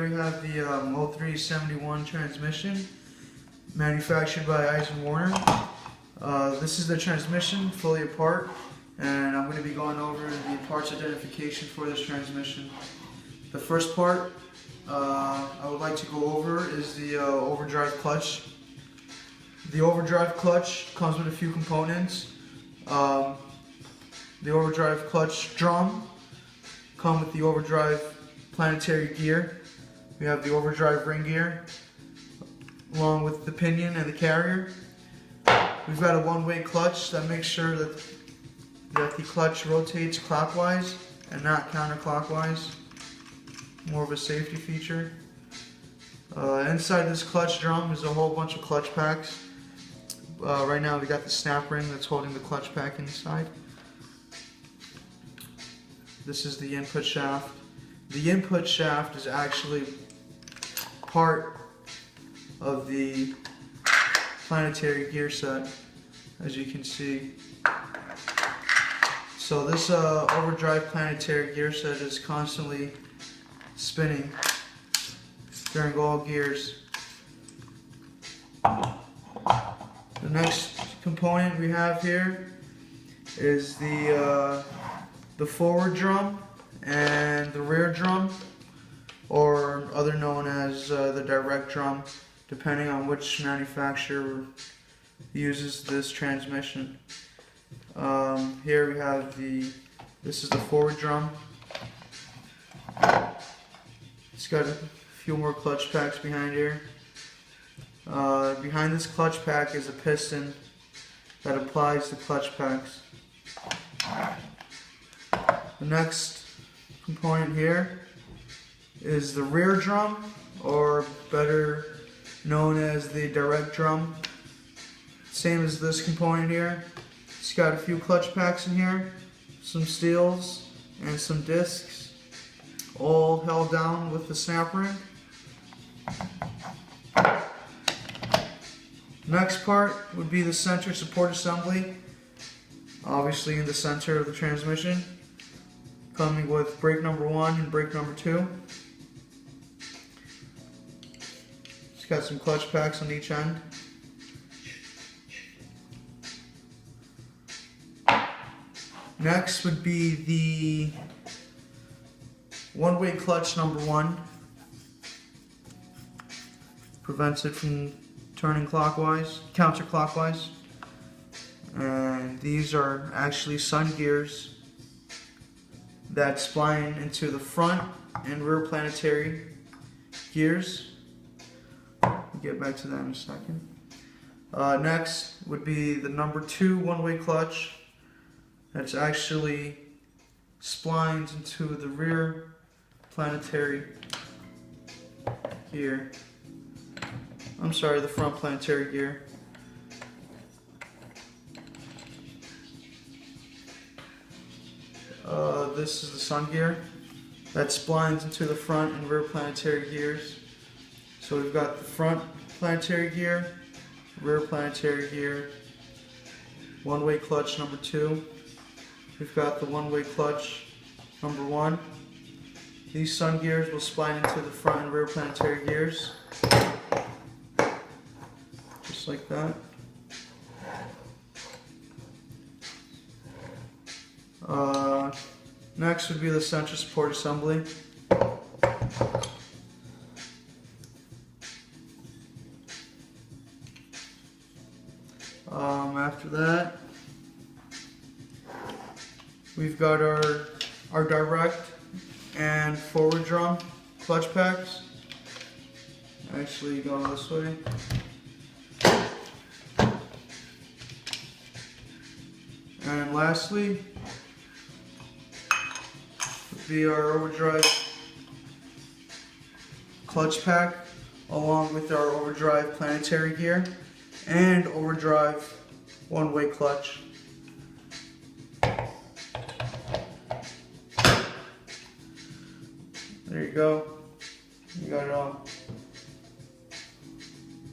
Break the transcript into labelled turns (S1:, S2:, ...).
S1: here we have the A40 transmission, manufactured by Eisen Warner. This is the transmission, fully apart, and I'm going to be going over the parts identification for this transmission. The first part I would like to go over is the overdrive clutch. The overdrive clutch comes with a few components. The overdrive clutch drum come with the overdrive planetary gear. We have the overdrive ring gear along with the pinion and the carrier. We've got a one-way clutch that makes sure that the clutch rotates clockwise and not counterclockwise. More of a safety feature. Inside this clutch drum is a whole bunch of clutch packs. Right now we got the snap ring that's holding the clutch pack inside. This is the input shaft. The input shaft is actually part of the planetary gear set, as you can see. So this overdrive planetary gear set is constantly spinning during all gears. The next component we have here is the forward drum and the rear drum, or other known as the direct drum, depending on which manufacturer uses this transmission. Here we have this is the forward drum. It's got a few more clutch packs behind here. Behind this clutch pack is a piston that applies the clutch packs. The next component here is the rear drum, or better known as the direct drum. Same as this component here. It's got a few clutch packs in here, some steels and some discs, all held down with the snap ring. Next part would be the center support assembly, obviously in the center of the transmission, coming with brake number 1 and brake number 2. It's got some clutch packs on each end. Next would be the one-way clutch number 1. Prevents it from turning counterclockwise. And these are actually sun gears that spline into the front and rear planetary gears. We'll get back to that in a second. Next would be the number 2 one-way clutch that's actually splines into the rear planetary gear. I'm sorry, the front planetary gear. This is the sun gear that splines into the front and rear planetary gears. So we've got the front planetary gear, rear planetary gear, one-way clutch number 2. We've got the one-way clutch number 1. These sun gears will spline into the front and rear planetary gears, just like that. Next would be the center support assembly. After that, we've got our direct and forward drum clutch packs. Actually, go this way. And lastly would be our overdrive clutch pack, along with our overdrive planetary gear and overdrive one-way clutch. There you go. You got it all.